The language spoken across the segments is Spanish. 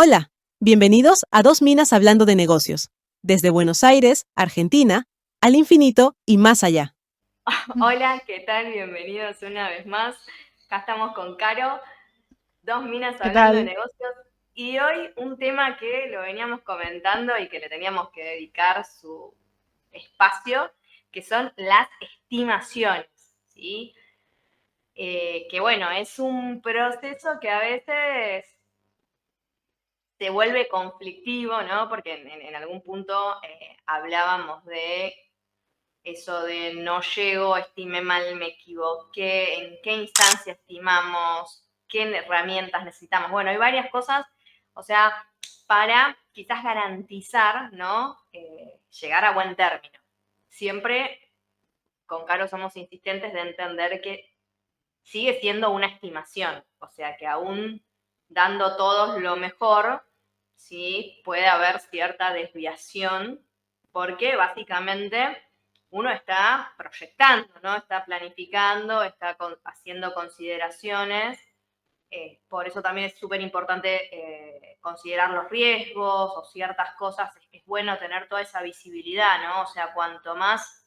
Hola, bienvenidos a Dos Minas Hablando de Negocios, desde Buenos Aires, Argentina, al infinito y más allá. Hola, ¿qué tal? Bienvenidos una vez más. Acá estamos con Caro, dos minas ¿Qué hablando de tal? negocios. Y hoy un tema que lo veníamos comentando y que le teníamos que dedicar su espacio, que son las estimaciones, ¿sí? Que bueno, es un proceso que a veces se vuelve conflictivo, ¿no? Porque en algún punto hablábamos de eso de no llego, estimé mal, me equivoqué, en qué instancia estimamos, qué herramientas necesitamos. Bueno, hay varias cosas, o sea, para quizás garantizar, ¿no? Llegar a buen término. Siempre con Caro somos insistentes de entender que sigue siendo una estimación, o sea, que aún dando todos lo mejor, sí, puede haber cierta desviación, porque básicamente uno está proyectando, ¿no? Está planificando, está haciendo consideraciones. Por eso también es súper importante considerar los riesgos o ciertas cosas. Es bueno tener toda esa visibilidad, ¿no? O sea, cuanto más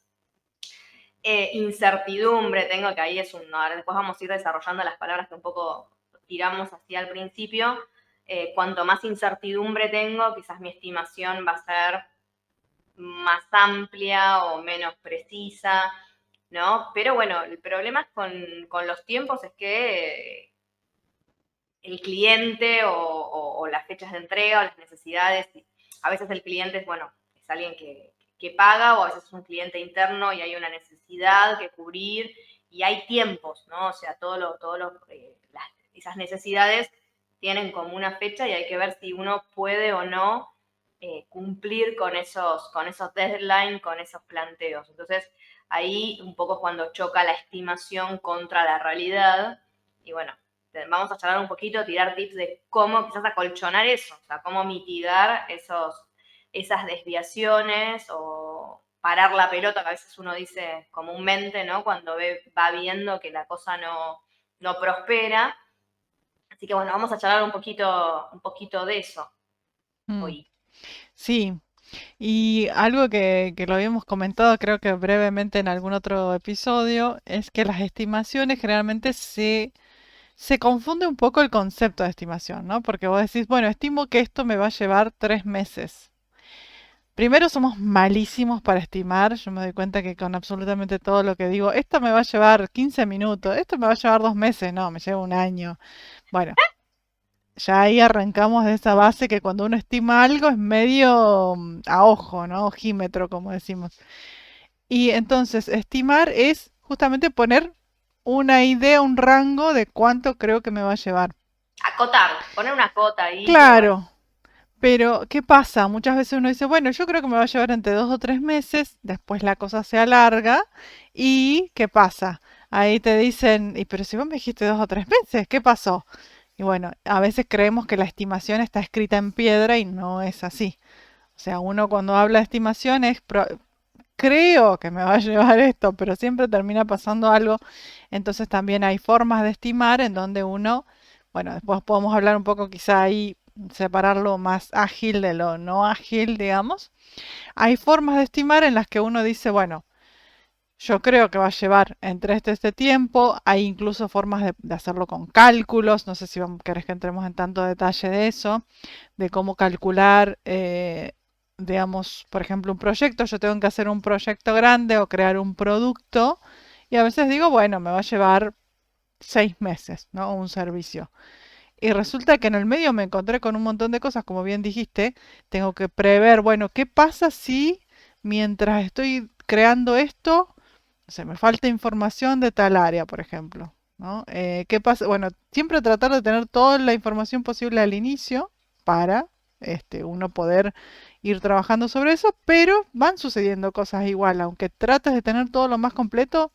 incertidumbre tengo, que ahí es un... Ahora después vamos a ir desarrollando las palabras que un poco tiramos hacia el principio. Cuanto más incertidumbre tengo, quizás mi estimación va a ser más amplia o menos precisa, ¿no? Pero bueno, el problema con los tiempos es que el cliente o las fechas de entrega o las necesidades, a veces el cliente es, bueno, es alguien que paga, o a veces es un cliente interno y hay una necesidad que cubrir y hay tiempos, ¿no? O sea, esas necesidades tienen como una fecha y hay que ver si uno puede o no cumplir con esos deadlines, con esos planteos. Entonces, ahí un poco es cuando choca la estimación contra la realidad. Y bueno, vamos a charlar un poquito, tirar tips de cómo quizás acolchonar eso, o sea, cómo mitigar esas desviaciones o parar la pelota, que a veces uno dice comúnmente, ¿no? Cuando va viendo que la cosa no prospera. Así que bueno, vamos a charlar un poquito de eso Mm, hoy. sí, y algo que lo habíamos comentado, creo que brevemente en algún otro episodio, es que las estimaciones generalmente se confunde un poco el concepto de estimación, ¿no? Porque vos decís, bueno, estimo que esto me va a llevar 3 meses. Primero, somos malísimos para estimar. Yo me doy cuenta que con absolutamente todo lo que digo, esto me va a llevar 15 minutos, esto me va a llevar 2 meses, no, me lleva un año. Bueno, ya ahí arrancamos de esa base que cuando uno estima algo es medio a ojo, ¿no? Ojímetro, como decimos. Y entonces, estimar es justamente poner una idea, un rango de cuánto creo que me va a llevar. Acotar, poner una cota ahí que, bueno, Claro, pero ¿qué pasa? Muchas veces uno dice, bueno, yo creo que me va a llevar entre 2 o 3 meses, después la cosa se alarga y ¿qué pasa? Ahí te dicen, y pero si vos me dijiste 2 o 3 meses, ¿qué pasó? Y bueno, a veces creemos que la estimación está escrita en piedra y no es así. O sea, uno cuando habla de estimación creo que me va a llevar esto, pero siempre termina pasando algo. Entonces también hay formas de estimar en donde uno, bueno, después podemos hablar un poco quizá ahí, separar lo más ágil de lo no ágil, digamos. Hay formas de estimar en las que uno dice, bueno, yo creo que va a llevar entre este tiempo. Hay incluso formas de hacerlo con cálculos. No sé si querés que entremos en tanto detalle de eso, de cómo calcular, digamos, por ejemplo, un proyecto. Yo tengo que hacer un proyecto grande o crear un producto y a veces digo, bueno, me va a llevar 6 meses, ¿no? Un servicio. Y resulta que en el medio me encontré con un montón de cosas, como bien dijiste, tengo que prever, bueno, ¿qué pasa si mientras estoy creando esto, o sea, me falta información de tal área, por ejemplo, ¿no? ¿Qué pasa? Bueno, siempre tratar de tener toda la información posible al inicio para uno poder ir trabajando sobre eso, pero van sucediendo cosas igual, aunque trates de tener todo lo más completo,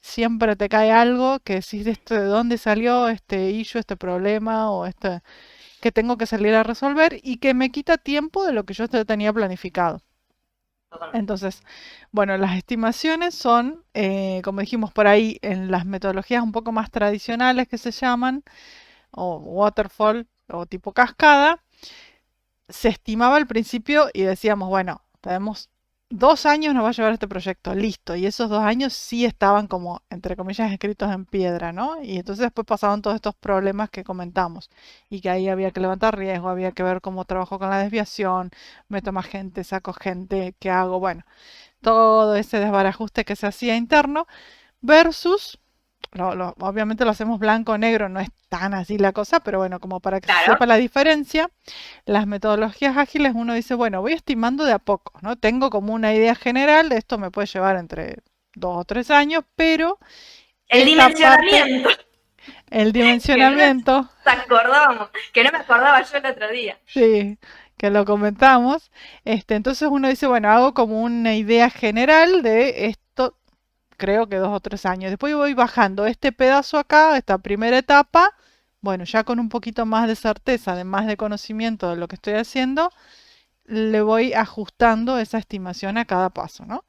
siempre te cae algo que decís de esto, de dónde salió este issue, este problema o este que tengo que salir a resolver y que me quita tiempo de lo que yo tenía planificado. totalmente. Entonces, bueno, las estimaciones son, como dijimos por ahí, en las metodologías un poco más tradicionales que se llaman, o waterfall o tipo cascada, se estimaba al principio y decíamos, bueno, tenemos 2 años nos va a llevar este proyecto, listo. Y esos 2 años sí estaban como, entre comillas, escritos en piedra, ¿no? Y entonces después pasaban todos estos problemas que comentamos. Y que ahí había que levantar riesgo, había que ver cómo trabajo con la desviación, meto más gente, saco gente, ¿qué hago? Bueno, todo ese desbarajuste que se hacía interno versus obviamente lo hacemos blanco-negro, no es tan así la cosa, pero bueno, como para que se Claro. sepa la diferencia, las metodologías ágiles uno dice, bueno, voy estimando de a poco, ¿no? Tengo como una idea general, de esto me puede llevar entre 2 o 3 años, pero El esta parte, dimensionamiento, el que no nos dimensionamiento, acordamos, que no me acordaba yo el otro día. sí, que lo comentamos, entonces uno dice, bueno, hago como una idea general de esto, creo que 2 o 3 años. Después voy bajando este pedazo acá, esta primera etapa, bueno, ya con un poquito más de certeza, de más de conocimiento de lo que estoy haciendo, le voy ajustando esa estimación a cada paso, ¿no?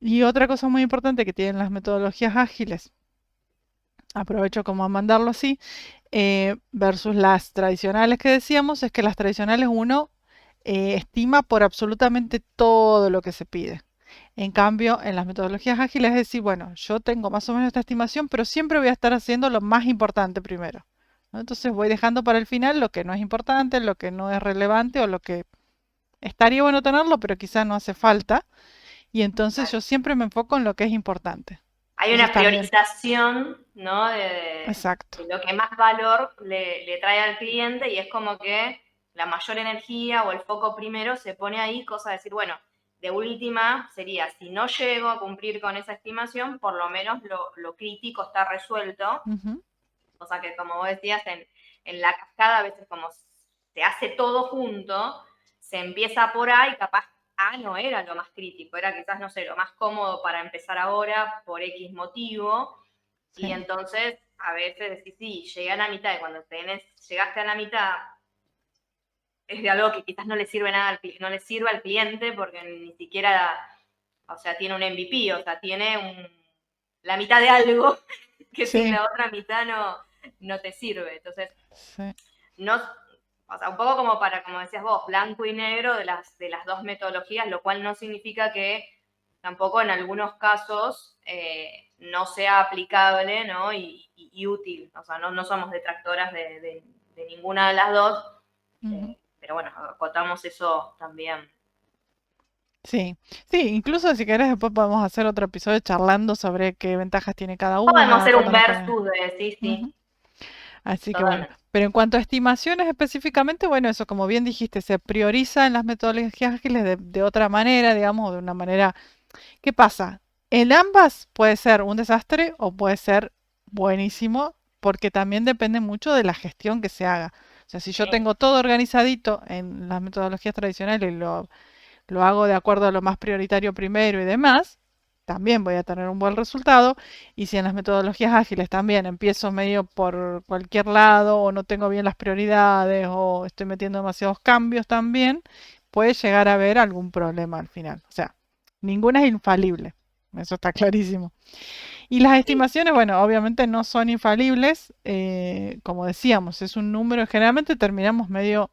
Y otra cosa muy importante que tienen las metodologías ágiles, aprovecho como a mandarlo así, versus las tradicionales que decíamos, es que las tradicionales uno estima por absolutamente todo lo que se pide. En cambio, en las metodologías ágiles es decir, bueno, yo tengo más o menos esta estimación, pero siempre voy a estar haciendo lo más importante primero, ¿no? Entonces voy dejando para el final lo que no es importante, lo que no es relevante o lo que estaría bueno tenerlo, pero quizá no hace falta. Y entonces yo siempre me enfoco en lo que es importante. Hay Entonces una también, priorización, ¿no? De exacto. lo que más valor le trae al cliente y es como que la mayor energía o el foco primero se pone ahí, cosa de decir, bueno, de última sería, si no llego a cumplir con esa estimación, por lo menos lo crítico está resuelto. Ujú, O sea que como vos decías, en la cascada a veces como se hace todo junto, se empieza por A y capaz A no era lo más crítico, era quizás, no sé, lo más cómodo para empezar ahora por X motivo. Y sí, entonces a veces decís, sí, llegué a la mitad y cuando llegaste a la mitad es de algo que quizás no le sirve nada, no le sirve al cliente porque ni siquiera, o sea, tiene un MVP, o sea, tiene la mitad de algo que sin sí, la otra mitad no te sirve. Entonces, sí. no, o sea, un poco como para, como decías vos, blanco y negro de las dos metodologías, lo cual no significa que tampoco en algunos casos no sea aplicable, ¿no? Y útil. O sea, no somos detractoras de ninguna de las dos, Ujú. pero bueno, acotamos eso también. Sí, sí, incluso si querés después podemos hacer otro episodio charlando sobre qué ventajas tiene cada Podemos una, hacer un cuándo nos conviene. versus de sí, sí, Ujú. Así que bueno, totalmente. pero en cuanto a estimaciones específicamente, bueno, eso como bien dijiste, se prioriza en las metodologías ágiles de otra manera, digamos, de una manera. ¿Qué pasa? En ambas puede ser un desastre o puede ser buenísimo, porque también depende mucho de la gestión que se haga. O sea, si yo Sí. tengo todo organizadito en las metodologías tradicionales y lo hago de acuerdo a lo más prioritario primero y demás, también voy a tener un buen resultado. Y si en las metodologías ágiles también empiezo medio por cualquier lado o no tengo bien las prioridades o estoy metiendo demasiados cambios también, puede llegar a haber algún problema al final. O sea, ninguna es infalible. Eso está clarísimo. Y las Sí. estimaciones, bueno, obviamente no son infalibles. Como decíamos, es un número. Generalmente terminamos medio,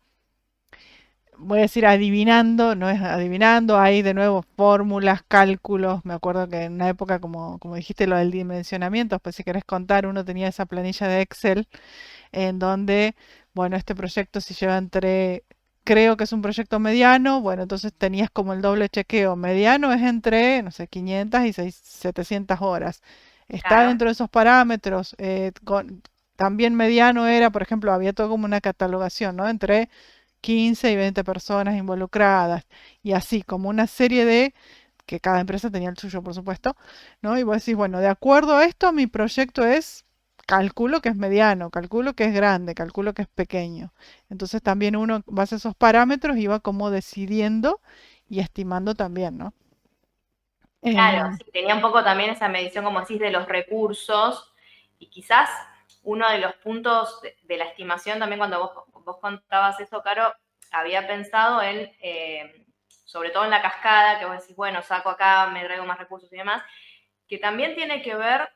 voy a decir adivinando, no es adivinando, hay de nuevo fórmulas, cálculos. Me acuerdo que en una época, como dijiste, lo del dimensionamiento, pues si querés contar, uno tenía esa planilla de Excel en donde, bueno, este proyecto si lleva entre, creo que es un proyecto mediano, bueno, entonces tenías como el doble chequeo. Mediano es entre, no sé, 500 y 700 horas. Está Claro, dentro de esos parámetros. También mediano era, por ejemplo, había todo como una catalogación, ¿no? Entre 15 y 20 personas involucradas y así como una serie de, que cada empresa tenía el suyo, por supuesto, ¿no? Y vos decís, bueno, de acuerdo a esto, mi proyecto es, calculo que es mediano, calculo que es grande, calculo que es pequeño. Entonces también uno, base a esos parámetros, iba como decidiendo y estimando también, ¿no? claro, Em, sí, tenía un poco también esa medición, como decís, de los recursos y quizás uno de los puntos de la estimación también cuando vos contabas eso, Caro, había pensado en, sobre todo en la cascada, que vos decís, bueno, saco acá, me traigo más recursos y demás, que también tiene que ver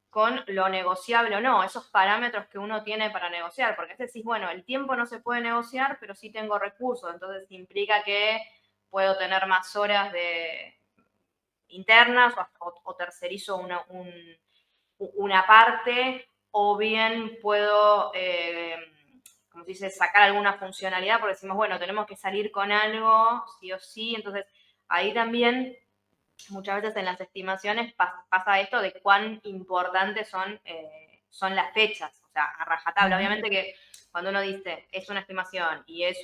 con lo negociable o no, esos parámetros que uno tiene para negociar, porque a veces decís, bueno, el tiempo no se puede negociar, pero sí tengo recursos, entonces implica que puedo tener más horas de internas o tercerizo una parte, o bien puedo, como se dice, sacar alguna funcionalidad, porque decimos, bueno, tenemos que salir con algo, sí o sí, entonces ahí también muchas veces en las estimaciones pasa esto de cuán importantes son las fechas, o sea, a rajatabla. Obviamente que cuando uno dice es una estimación y es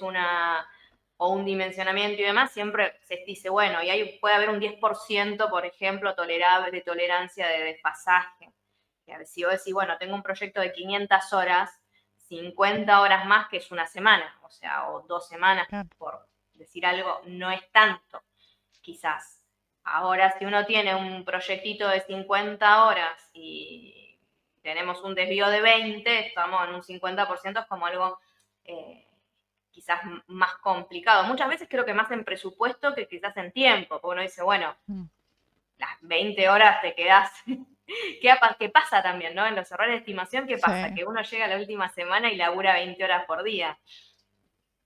o un dimensionamiento y demás, siempre se dice, bueno, y ahí puede haber un 10%, por ejemplo, tolerable de tolerancia de desfasaje. Si vos decís, bueno, tengo un proyecto de 500 horas, 50 horas más que es una semana, o sea, o 2 semanas, Claro. por decir algo, no es tanto, quizás. Ahora, si uno tiene un proyectito de 50 horas y tenemos un desvío de 20, estamos en un 50%, es como algo quizás más complicado. Muchas veces creo que más en presupuesto que quizás en tiempo, porque uno dice, bueno, las 20 horas te quedás. ¿Qué pasa también, no? En los errores de estimación, ¿qué pasa? Sí, Que uno llega a la última semana y labura 20 horas por día,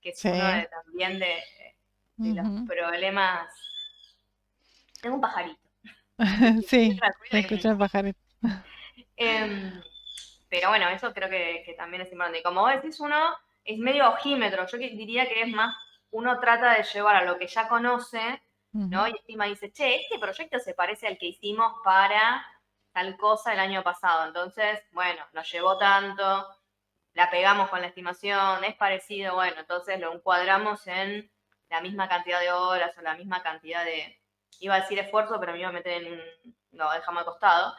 que es uno sí. también de los Ujú. problemas. Tengo un pajarito. Sí, se escucha el pajarito. Pero bueno, eso creo que también es importante. Y como vos decís, uno es medio ojímetro. Yo diría que es más, uno trata de llevar a lo que ya conoce, ¿no? Ujú. Y estima, dice, che, este proyecto se parece al que hicimos para tal cosa el año pasado. Entonces, bueno, nos llevó tanto, la pegamos con la estimación, es parecido, bueno, entonces lo encuadramos en la misma cantidad de horas o la misma cantidad de, iba a decir esfuerzo, pero me iba a meter en un, no, dejamos al costado.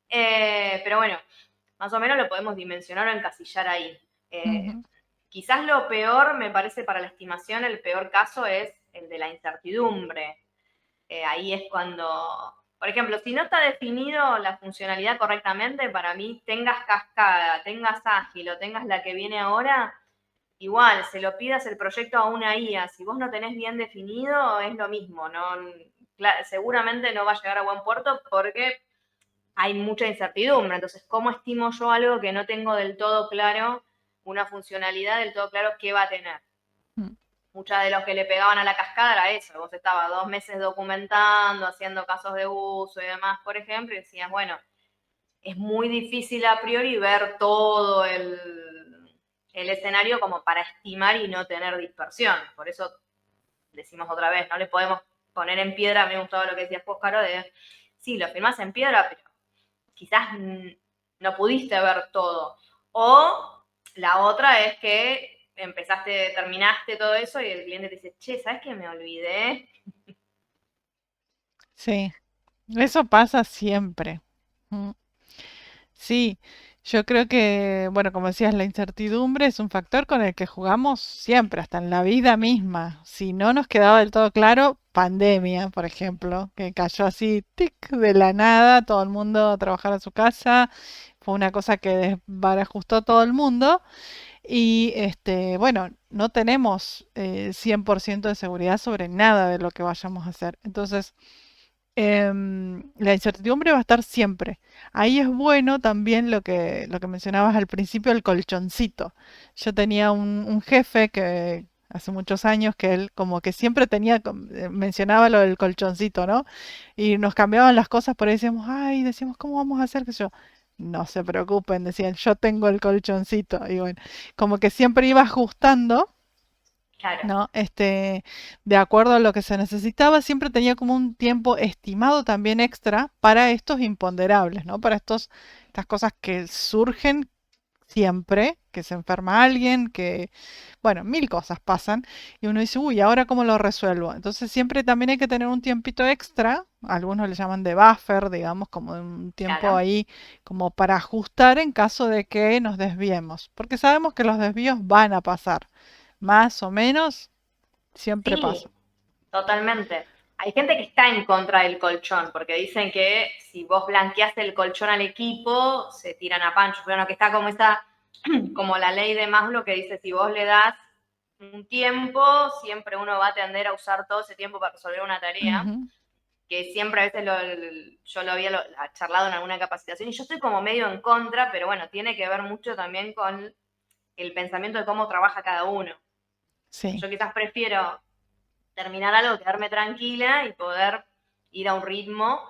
Pero bueno, más o menos lo podemos dimensionar o encasillar ahí. Ujú. Quizás lo peor, me parece, para la estimación, el peor caso es el de la incertidumbre. Ahí es cuando, por ejemplo, si no está definido la funcionalidad correctamente, para mí, tengas cascada, tengas ágil o tengas la que viene ahora, igual, se lo pidas el proyecto a una IA, si vos no tenés bien definido, es lo mismo, ¿no? Seguramente no va a llegar a buen puerto porque hay mucha incertidumbre. Entonces, ¿cómo estimo yo algo que no tengo del todo claro, una funcionalidad del todo claro que va a tener? Mm. Muchas de los que le pegaban a la cascada era eso. Vos estabas 2 meses documentando, haciendo casos de uso y demás, por ejemplo, y decías, bueno, es muy difícil a priori ver todo el escenario como para estimar y no tener dispersión. Por eso decimos otra vez, no le podemos poner en piedra. A mí me gustaba lo que decías vos, Caro, de sí, lo firmás en piedra, pero quizás no pudiste ver todo. O la otra es que terminaste todo eso y el cliente te dice, che, ¿sabes qué? Me olvidé. Sí, eso pasa siempre. Mm. Sí, yo creo que, bueno, como decías, la incertidumbre es un factor con el que jugamos siempre, hasta en la vida misma. Si no nos quedaba del todo claro, pandemia, por ejemplo, que cayó así, tic, de la nada, todo el mundo a trabajar a su casa, fue una cosa que desbarajustó a todo el mundo y, bueno, no tenemos 100% de seguridad sobre nada de lo que vayamos a hacer. Entonces, la incertidumbre va a estar siempre. Ahí es bueno también lo que mencionabas al principio, el colchoncito. Yo tenía un jefe que hace muchos años que él como que siempre mencionaba lo del colchoncito, ¿no? Y nos cambiaban las cosas, por ahí decíamos, ay, decíamos, ¿cómo vamos a hacer? Que yo, no se preocupen, decían, yo tengo el colchoncito. Y bueno, como que siempre iba ajustando, Claro, ¿no? De acuerdo a lo que se necesitaba, siempre tenía como un tiempo estimado también extra para estos imponderables, ¿no? Para estas cosas que surgen siempre, que se enferma alguien, bueno, mil cosas pasan y uno dice, uy, ¿ahora cómo lo resuelvo? Entonces siempre también hay que tener un tiempito extra, algunos le llaman de buffer, digamos, como de un tiempo claro. ahí como para ajustar en caso de que nos desviemos, porque sabemos que los desvíos van a pasar, más o menos, siempre pasa. Sí, totalmente. Hay gente que está en contra del colchón, porque dicen que si vos blanqueaste el colchón al equipo, se tiran a pancho. Pero no, que está como como la ley de Maslow que dice, si vos le das un tiempo, siempre uno va a tender a usar todo ese tiempo para resolver una tarea. Ujú. que siempre a veces yo lo había charlado en alguna capacitación y yo estoy como medio en contra, pero bueno, tiene que ver mucho también con el pensamiento de cómo trabaja cada uno. Sí. Yo quizás prefiero terminar algo, quedarme tranquila y poder ir a un ritmo.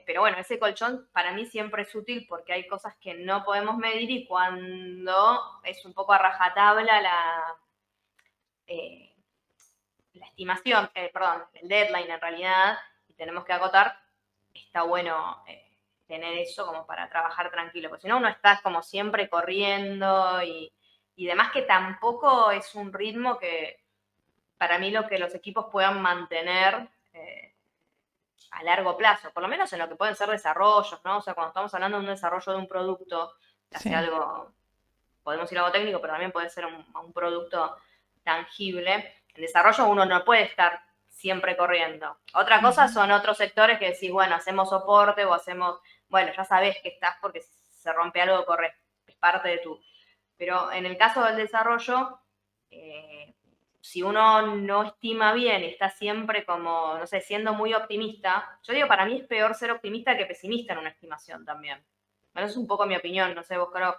Pero bueno, ese colchón para mí siempre es útil porque hay cosas que no podemos medir y cuando es un poco a rajatabla la estimación, perdón, el deadline en realidad, y tenemos que agotar, está bueno tener eso como para trabajar tranquilo, porque si no uno está como siempre corriendo y demás, que tampoco es un ritmo que para mí lo que los equipos puedan mantener a largo plazo, por lo menos en lo que pueden ser desarrollos, ¿no? O sea, cuando estamos hablando de un desarrollo de un producto, que hace Sí. algo, podemos ir a algo técnico, pero también puede ser un producto tangible. En desarrollo uno no puede estar siempre corriendo. Otra cosa son otros sectores que decís, bueno, hacemos soporte o hacemos, bueno, ya sabés que estás porque si se rompe algo, corre, es parte de tu. Pero en el caso del desarrollo, si uno no estima bien y está siempre como, no sé, siendo muy optimista, yo digo, para mí es peor ser optimista que pesimista en una estimación también. Bueno, es un poco mi opinión, no sé, vos creo.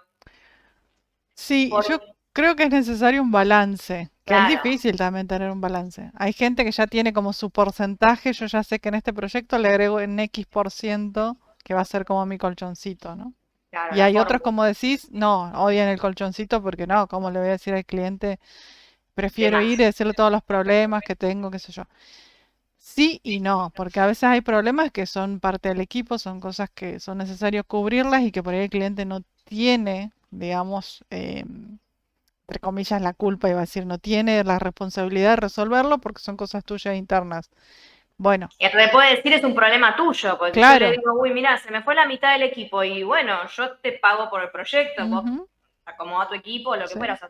Sí, Por, yo creo que es necesario un balance, que es claro, difícil también tener un balance. Hay gente que ya tiene como su porcentaje, yo ya sé que en este proyecto le agrego en X% que va a ser como mi colchoncito, ¿no? claro, Y la hay otros, fórmula, como decís, no, odian el colchoncito porque no, ¿cómo le voy a decir al cliente? de Prefiero más. ir y decirle todos los problemas que tengo, qué sé yo. Sí y no, porque a veces hay problemas que son parte del equipo, son cosas que son necesarios cubrirlas y que por ahí el cliente no tiene, digamos, entre comillas, la culpa, iba a decir, no tiene la responsabilidad de resolverlo porque son cosas tuyas internas. Bueno, Y te puede decir es un problema tuyo, porque si yo le claro. digo, uy, mira, se me fue la mitad del equipo y bueno, yo te pago por el proyecto, vos Ujú, acomoda tu equipo, lo que fuera, sí, o sea,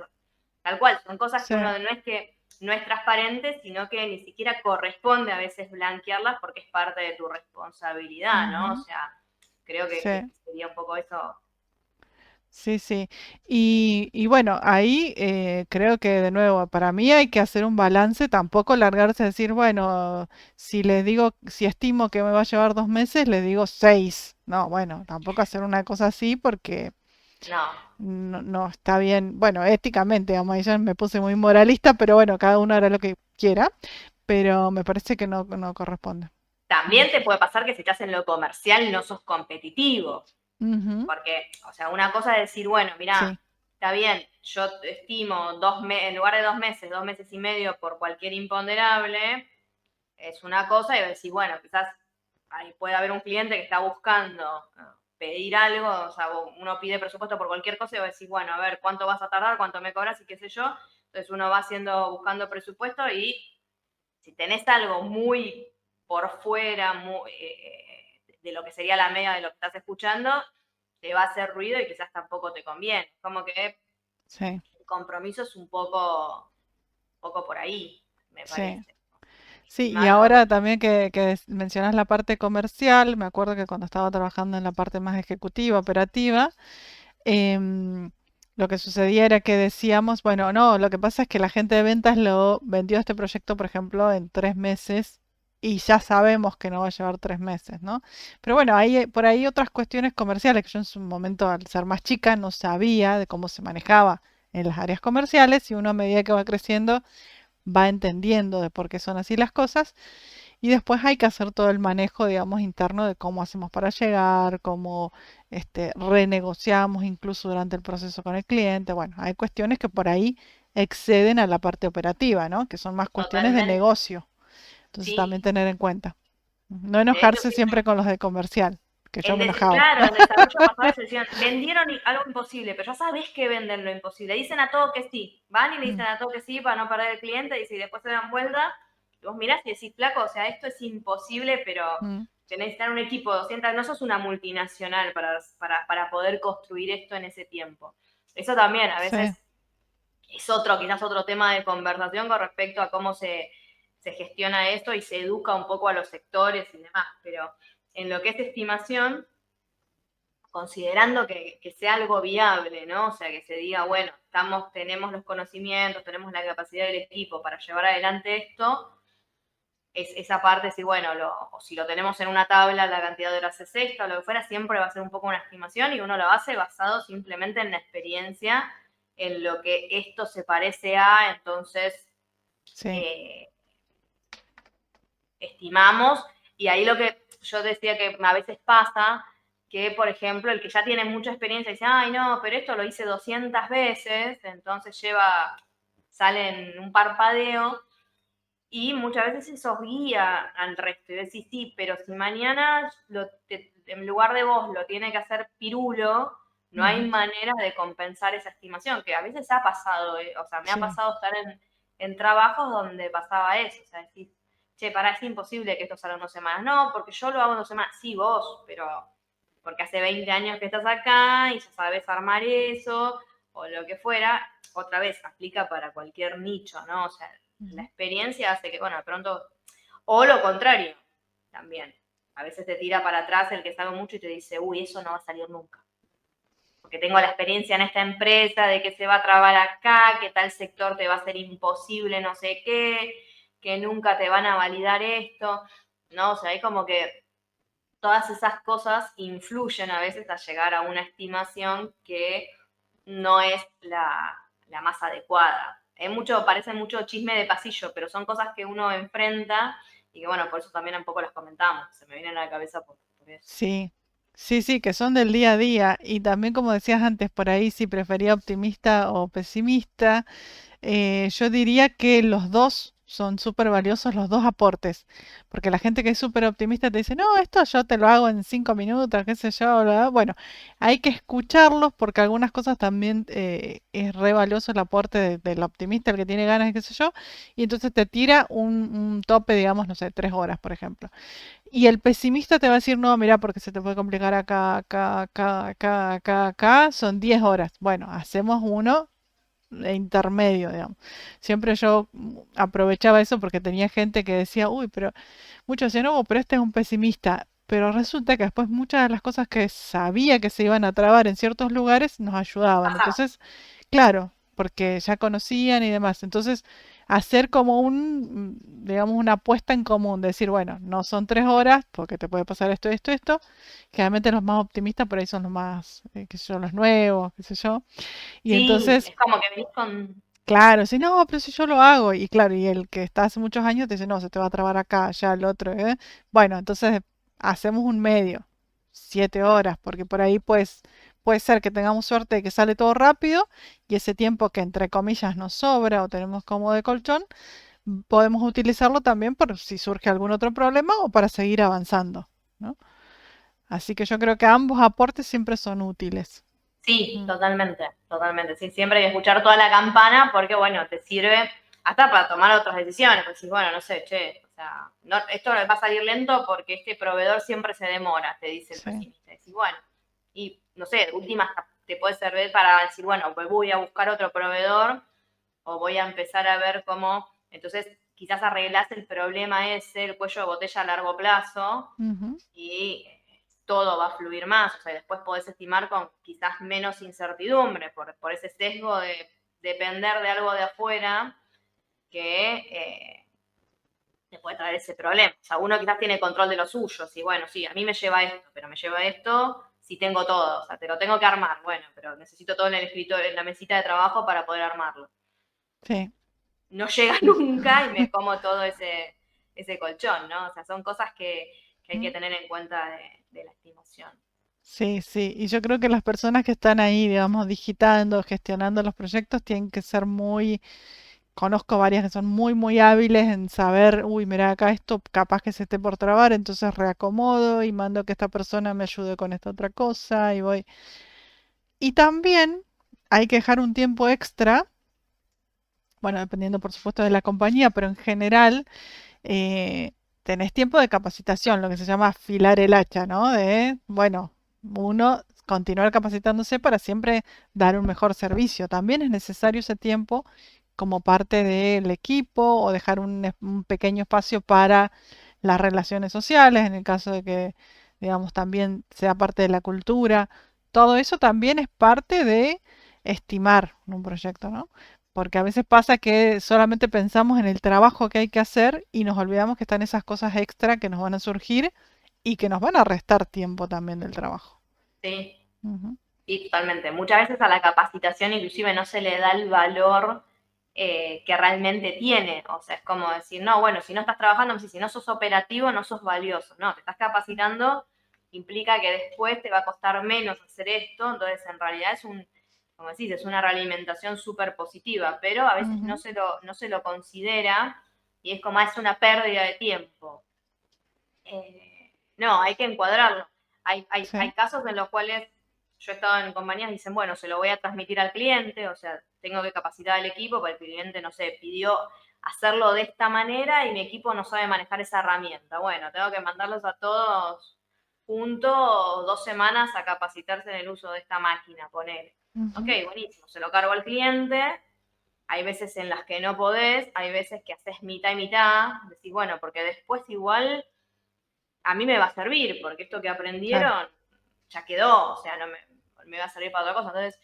tal cual, son cosas que sí, uno no es que no es transparente, sino que ni siquiera corresponde a veces blanquearlas porque es parte de tu responsabilidad, ¿no? O ujú, sea, creo que sí. sería un poco eso. Sí, sí. Y bueno, ahí creo que de nuevo, para mí hay que hacer un balance, tampoco largarse a decir, bueno, si les digo, si estimo que me va a llevar 2 meses, les digo 6. No, bueno, tampoco hacer una cosa así porque No, no, no está bien. Bueno, éticamente, digamos, ahí ya me puse muy moralista, pero bueno, cada uno hará lo que quiera, pero me parece que no, no corresponde. Mm. también te puede pasar que si estás en lo comercial no sos competitivo. Ujú, Porque, o sea, una cosa es decir, bueno, mira, sí, está bien, yo estimo en lugar de 2 meses, 2 meses y medio por cualquier imponderable, es una cosa, y decir, bueno, quizás ahí puede haber un cliente que está buscando pedir algo, o sea, uno pide presupuesto por cualquier cosa y va a decir, bueno, a ver, ¿cuánto vas a tardar? ¿Cuánto me cobras? Y qué sé yo. Entonces uno va buscando presupuesto y si tenés algo muy por fuera de lo que sería la media de lo que estás escuchando, te va a hacer ruido y quizás tampoco te conviene. Como que sí, el compromiso es un poco por ahí, me sí. parece. Sí, y Estimar ahora también que mencionas la parte comercial, me acuerdo que cuando estaba trabajando en la parte más ejecutiva, operativa, em, lo que sucedía era que decíamos, bueno, no, lo que pasa es que la gente de ventas lo vendió este proyecto, por ejemplo, en 3 meses y ya sabemos que no va a llevar 3 meses, ¿no? Pero bueno, hay por ahí otras cuestiones comerciales que yo en su momento, al ser más chica, no sabía de cómo se manejaba en las áreas comerciales y uno a medida que va creciendo va entendiendo de por qué son así las cosas y después hay que hacer todo el manejo, digamos, interno de cómo hacemos para llegar, cómo renegociamos incluso durante el proceso con el cliente. Bueno, hay cuestiones que por ahí exceden a la parte operativa, ¿no? Que son más cuestiones de totalmente. negocio. Entonces Sí, también tener en cuenta. No de hecho, enojarse siempre con los de comercial, que yo me enojaba. claro, en desarrollo pasaba eso, decían, vendieron algo imposible, pero ya sabés que venden lo imposible. Dicen a todo que sí, van y le dicen Mm, a todo que sí para no perder el cliente, y después se dan vuelta, y vos mirás y decís, flaco, o sea, esto es imposible, pero mm, tenés que estar un equipo de 200, no sos una multinacional para poder construir esto en ese tiempo. Eso también a veces sí, es quizás otro tema de conversación con respecto a cómo se gestiona esto y se educa un poco a los sectores y demás, pero en lo que es estimación, considerando que sea algo viable, ¿no? O sea, que se diga, bueno, tenemos los conocimientos, tenemos la capacidad del equipo para llevar adelante esto, es esa parte, decir, bueno, o si lo tenemos en una tabla, la cantidad de horas es esta, o lo que fuera, siempre va a ser un poco una estimación y uno lo hace basado simplemente en la experiencia, en lo que esto se parece a, entonces Sí. estimamos, y ahí lo que yo decía que a veces pasa, que por ejemplo el que ya tiene mucha experiencia dice, ay no, pero esto lo hice 200 veces, entonces sale en un parpadeo, y muchas veces eso guía al resto. Y decís, sí, pero si mañana en lugar de vos lo tiene que hacer Pirulo, no hay Ujú. manera de compensar esa estimación, que a veces ha pasado, o sea, me ha Sí. pasado estar en trabajos donde pasaba eso. O sea, decís, che, pará, es imposible que esto salga en 2 semanas. No, porque yo lo hago en 2 semanas. Sí, vos, pero porque hace 20 años que estás acá y ya sabes armar eso, o lo que fuera. Otra vez, aplica para cualquier nicho, ¿no? O sea, la Ujú. experiencia hace que, bueno, de pronto, o lo contrario, también. A veces te tira para atrás el que sabe mucho y te dice, uy, eso no va a salir nunca. Porque tengo la experiencia en esta empresa de que se va a trabar acá, que tal sector te va a ser imposible, no sé qué, que nunca te van a validar esto, ¿no? O sea, hay como que todas esas cosas influyen a veces a llegar a una estimación que no es la más adecuada. Parece mucho chisme de pasillo, pero son cosas que uno enfrenta y que, bueno, por eso también un poco las comentamos. Se me viene a la cabeza por eso. Sí, sí, sí, que son del día a día. Y también, como decías antes, por ahí si prefería optimista o pesimista, yo diría que los dos son súper valiosos, los dos aportes. Porque la gente que es súper optimista te dice, no, esto yo te lo hago en 5 minutos, qué sé yo, bla, bla". Bueno, hay que escucharlos porque algunas cosas también es re valioso el aporte del optimista, el que tiene ganas, qué sé yo. Y entonces te tira un tope, digamos, no sé, 3 horas, por ejemplo. Y el pesimista te va a decir, no, mira, porque se te puede complicar acá, acá, acá, acá, acá, acá, son 10 horas. Bueno, hacemos uno intermedio, digamos. Siempre yo aprovechaba eso porque tenía gente que decía, uy, pero muchos decían, no, pero este es un pesimista. Pero resulta que después muchas de las cosas que sabía que se iban a trabar en ciertos lugares nos ayudaban. Ajá. Entonces, claro, porque ya conocían y demás. Entonces, hacer como digamos, una apuesta en común, decir, bueno, no son 3 horas, porque te puede pasar esto, esto, esto. Generalmente los más optimistas por ahí son los más, qué sé yo, los nuevos, qué sé yo. Y Sí, entonces, es como que venís con... claro, si no, pero si yo lo hago, y claro, y el que está hace muchos años te dice, no, se te va a trabar acá, allá, el otro, ¿eh? Bueno, entonces hacemos un medio, 7 horas, porque por ahí pues puede ser que tengamos suerte de que sale todo rápido y ese tiempo que entre comillas nos sobra o tenemos como de colchón, podemos utilizarlo también por si surge algún otro problema o para seguir avanzando, ¿no? Así que yo creo que ambos aportes siempre son útiles. Sí, Mm. totalmente, totalmente. Sí, siempre hay que escuchar toda la campana porque, bueno, te sirve hasta para tomar otras decisiones. Pues sí, bueno, no sé, che, o sea, no, esto va a salir lento porque este proveedor siempre se demora, te dice el Sí. pesimista. Decís, bueno, y no sé, de última te puede servir para decir, bueno, pues voy a buscar otro proveedor o voy a empezar a ver cómo, entonces quizás arreglás el problema ese, el cuello de botella a largo plazo, Ujú. y todo va a fluir más, o sea, después podés estimar con quizás menos incertidumbre por ese sesgo de depender de algo de afuera que te puede traer ese problema. O sea, uno quizás tiene control de lo suyo, y bueno, sí, a mí me lleva esto, pero me lleva esto si tengo todo, o sea, te lo tengo que armar, bueno, pero necesito todo en el escritorio, en la mesita de trabajo para poder armarlo. Sí. No llega Sí. nunca y me como todo ese colchón, ¿no? O sea, son cosas que hay que Mm. tener en cuenta de la estimación. Sí, sí, y yo creo que las personas que están ahí, digamos, digitando, gestionando los proyectos, tienen que ser conozco varias que son muy, muy hábiles en saber, uy, mira, acá esto capaz que se esté por trabar, entonces reacomodo y mando que esta persona me ayude con esta otra cosa y voy. Y también hay que dejar un tiempo extra, bueno, dependiendo por supuesto de la compañía, pero en general eh, tenés tiempo de capacitación, lo que se llama afilar el hacha, ¿no? De, bueno, uno continuar capacitándose para siempre dar un mejor servicio. También es necesario ese tiempo como parte del equipo o dejar un pequeño espacio para las relaciones sociales, en el caso de que, digamos, también sea parte de la cultura. Todo eso también es parte de estimar un proyecto, ¿no? Porque a veces pasa que solamente pensamos en el trabajo que hay que hacer y nos olvidamos que están esas cosas extra que nos van a surgir y que nos van a restar tiempo también del trabajo. Sí, Ujú. sí, totalmente. Muchas veces a la capacitación inclusive no se le da el valor que realmente tiene. O sea, es como decir, no, bueno, si no estás trabajando, si no sos operativo, no sos valioso. No, te estás capacitando, implica que después te va a costar menos hacer esto. Entonces, en realidad es como decís, es una realimentación súper positiva, pero a veces Ujú. no se lo considera y es como, es una pérdida de tiempo. No, hay que encuadrarlo. Hay Sí. casos en los cuales yo he estado en compañías y dicen, bueno, se lo voy a transmitir al cliente, o sea, tengo que capacitar al equipo porque el cliente, no sé, pidió hacerlo de esta manera y mi equipo no sabe manejar esa herramienta. Bueno, tengo que mandarlos a todos juntos 2 semanas a capacitarse en el uso de esta máquina, poner. Ok, Ujú. buenísimo, se lo cargo al cliente. Hay veces en las que no podés, hay veces que haces mitad y mitad, decís, bueno, porque después igual a mí me va a servir, porque esto que Claro. aprendieron ya quedó, o sea, no me va a servir para otra cosa. Entonces,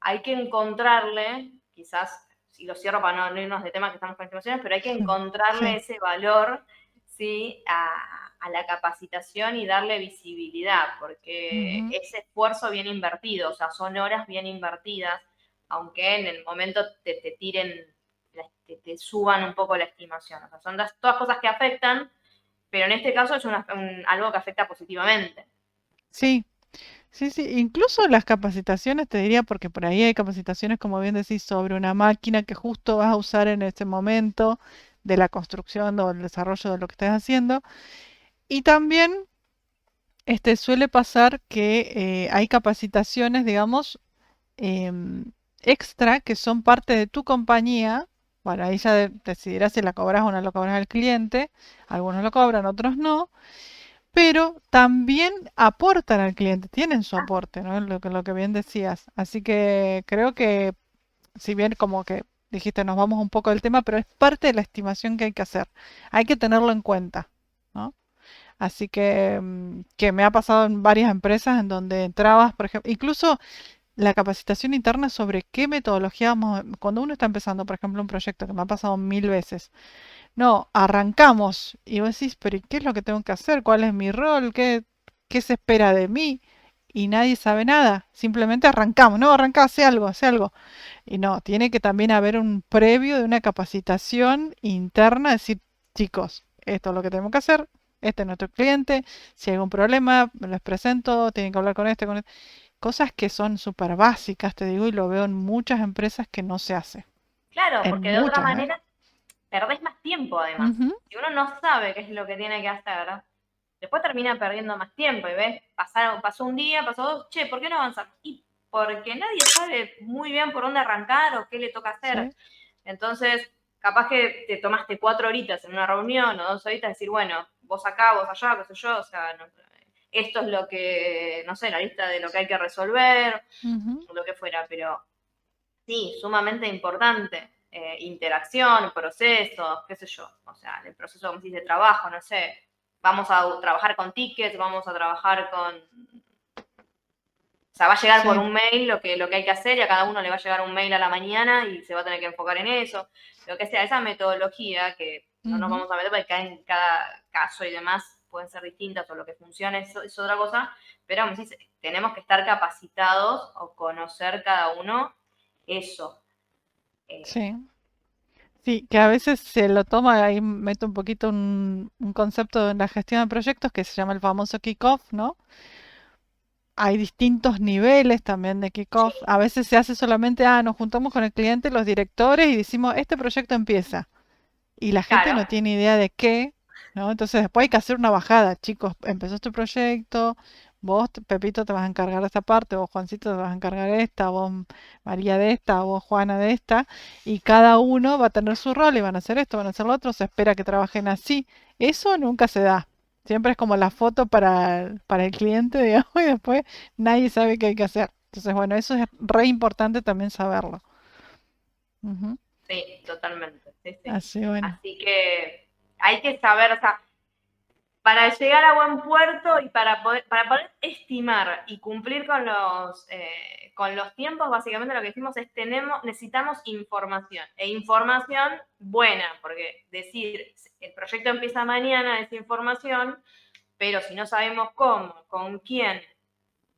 hay que encontrarle, quizás, si lo cierro para no irnos de tema que estamos con estimaciones, pero hay que encontrarle Sí. ese valor, ¿sí? A la capacitación y darle visibilidad, porque Ujú. ese esfuerzo bien invertido, o sea, son horas bien invertidas, aunque en el momento te tiren, te suban un poco la estimación. O sea, son todas cosas que afectan, pero en este caso es algo que afecta positivamente. Sí, sí, sí. Incluso las capacitaciones, te diría, porque por ahí hay capacitaciones, como bien decís, sobre una máquina que justo vas a usar en ese momento de la construcción o el desarrollo de lo que estés haciendo. Y también suele pasar que hay capacitaciones, digamos, em, extra que son parte de tu compañía. Bueno, ahí ya decidirás si la cobras o no la cobras al cliente. Algunos lo cobran, otros no. Pero también aportan al cliente, tienen su aporte, ¿no? Lo que bien decías. Así que creo que, si bien como que dijiste, nos vamos un poco del tema, pero es parte de la estimación que hay que hacer. Hay que tenerlo en cuenta, ¿no? Así que me ha pasado en varias empresas en donde entrabas, por ejemplo, incluso la capacitación interna sobre qué metodología vamos, cuando uno está empezando, por ejemplo, un proyecto que me ha pasado 1000 veces. No, arrancamos y vos decís, pero ¿y qué es lo que tengo que hacer? ¿Cuál es mi rol? ¿Qué se espera de mí? Y nadie sabe nada. Simplemente arrancamos. No, arranca, hace algo, hace algo. Y no, tiene que también haber un previo de una capacitación interna, decir, chicos, esto es lo que tenemos que hacer, este es nuestro cliente, si hay algún problema, les presento, tienen que hablar con este, con este. Cosas que son súper básicas, te digo, y lo veo en muchas empresas que no se hace. Claro, En porque de otra muchas, ¿eh? manera perdés más tiempo además. Ujú. Si uno no sabe qué es lo que tiene que hacer, después termina perdiendo más tiempo y ves, pasó un día, pasó dos, che, ¿por qué no avanzamos? Y porque nadie sabe muy bien por dónde arrancar o qué le toca hacer. Sí. Entonces, capaz que te tomaste 4 horitas en una reunión o 2 horitas, decir, bueno, vos acá, vos allá, qué sé yo, o sea, esto es lo que, no sé, la lista de lo que hay que resolver, Ujú. o lo que fuera, pero sí, sumamente importante. Interacción, procesos, qué sé yo, o sea, el proceso, como de trabajo, no sé, vamos a trabajar con tickets, vamos a trabajar con, o sea, va a llegar por Sí. un mail lo que hay que hacer y a cada uno le va a llegar un mail a la mañana y se va a tener que enfocar en eso. Lo que sea, esa metodología que no nos Ujú. vamos a meter porque en cada caso y demás pueden ser distintas o lo que funcione es otra cosa, pero vamos, tenemos que estar capacitados o conocer cada uno eso. Eh, Sí. Sí, que a veces se lo toma, ahí meto un poquito un concepto en la gestión de proyectos que se llama el famoso kick-off, ¿no? Hay distintos niveles también de sí, kick-off. A veces se hace solamente, nos juntamos con el cliente, los directores y decimos, este proyecto empieza. Y la gente claro. no tiene idea de qué, ¿no? Entonces después hay que hacer una bajada. Chicos, empezó este proyecto, vos, Pepito, te vas a encargar de esta parte, vos, Juancito, te vas a encargar de esta, vos, María, de esta, vos, Juana, de esta, y cada uno va a tener su rol y van a hacer esto, van a hacer lo otro, se espera que trabajen así. Eso nunca se da. Siempre es como la foto para el cliente, digamos, y después nadie sabe qué hay que hacer. Entonces, bueno, eso es re importante también saberlo. Ujú. Sí, totalmente. Sí, sí. Así, bueno. Así que hay que saber, o sea, para llegar a buen puerto y para poder estimar y cumplir con los tiempos, básicamente lo que decimos es necesitamos información. E información buena, porque decir el proyecto empieza mañana es información, pero si no sabemos cómo, con quién,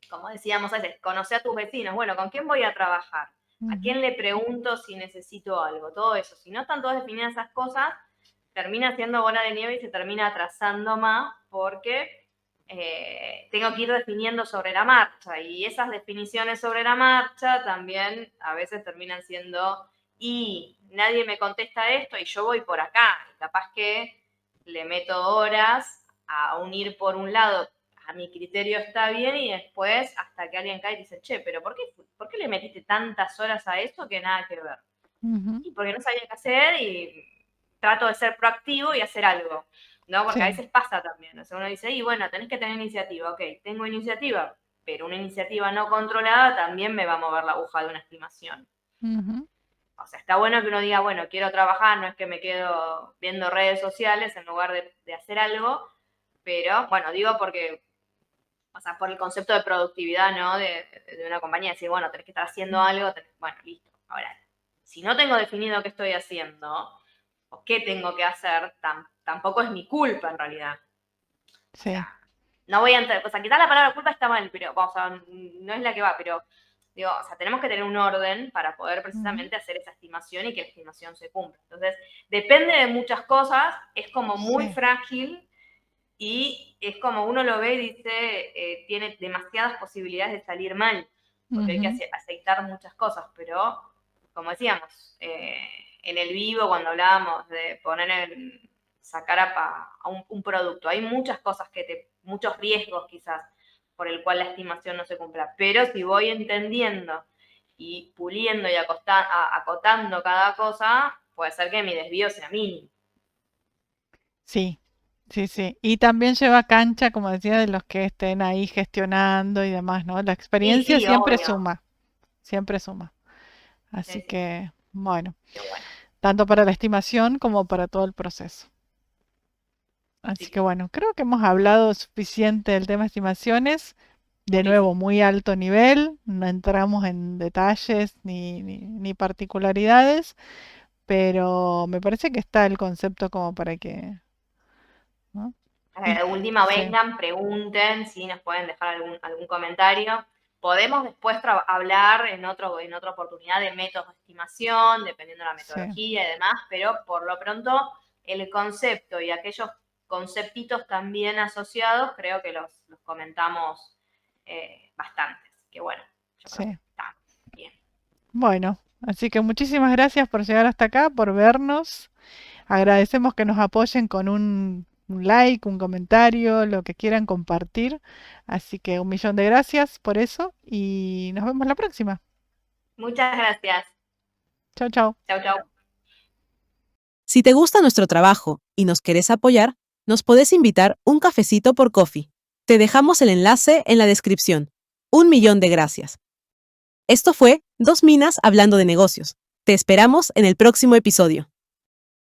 como decíamos a veces, conocer a tus vecinos, bueno, ¿con quién voy a trabajar? ¿A quién le pregunto si necesito algo? Todo eso. Si no están todas definidas esas cosas, termina siendo bola de nieve y se termina atrasando más porque tengo que ir definiendo sobre la marcha. Y esas definiciones sobre la marcha también a veces terminan siendo, y nadie me contesta esto y yo voy por acá. Y capaz que le meto horas a unir por un lado, a mi criterio está bien, y después hasta que alguien cae y dice, che, pero ¿por qué le metiste tantas horas a esto que nada que ver? Y porque no sabía qué hacer y trato de ser proactivo y hacer algo, ¿no? Porque a veces pasa también, o sea, uno dice, y bueno, tenés que tener iniciativa, ok, tengo iniciativa, pero una iniciativa no controlada también me va a mover la aguja de una estimación. O sea, está bueno que uno diga, bueno, quiero trabajar, no es que me quedo viendo redes sociales en lugar de hacer algo, pero, bueno, digo porque, o sea, por el concepto de productividad, ¿no? De una compañía, decir, bueno, tenés que estar haciendo algo, bueno, listo. Ahora, si no tengo definido qué estoy haciendo o qué tengo que hacer, tampoco es mi culpa en realidad. Sí. O sea, no voy a entrar, o sea, quizás la palabra culpa está mal, pero, o sea, no es la que va, pero, digo, o sea, tenemos que tener un orden para poder precisamente hacer esa estimación y que la estimación se cumpla. Entonces, depende de muchas cosas, es como muy frágil y es como uno lo ve y dice, tiene demasiadas posibilidades de salir mal, porque hay que aceitar muchas cosas, pero como decíamos, en el vivo cuando hablábamos de sacar a un producto, hay muchas cosas muchos riesgos quizás por el cual la estimación no se cumpla, pero si voy entendiendo y puliendo y acotando cada cosa, puede ser que mi desvío sea mínimo. Sí, sí, sí. Y también lleva cancha, como decía, de los que estén ahí gestionando y demás, ¿no? La experiencia Sí, siempre obvio. suma, siempre suma. Así Sí. que, bueno, Qué bueno. tanto para la estimación como para todo el proceso. Así Sí. que bueno, creo que hemos hablado suficiente del tema estimaciones. De nuevo, muy alto nivel, no entramos en detalles ni particularidades, pero me parece que está el concepto como para que, ¿no? De última, Sí, vengan, pregunten, si nos pueden dejar algún comentario. Podemos después hablar en otra oportunidad de métodos de estimación, dependiendo de la sí, metodología y demás, pero por lo pronto el concepto y aquellos conceptitos también asociados, creo que los comentamos bastante. Que bueno, yo creo sí. que está bien. Bueno, así que muchísimas gracias por llegar hasta acá, por vernos. Agradecemos que nos apoyen con un like, un comentario, lo que quieran compartir. Así que 1.000.000 de gracias por eso y nos vemos la próxima. Muchas gracias. Chau, chau. Chau, chau. Si te gusta nuestro trabajo y nos querés apoyar, nos podés invitar un cafecito por Coffee. Te dejamos el enlace en la descripción. 1.000.000 de gracias. Esto fue Dos Minas hablando de negocios. Te esperamos en el próximo episodio.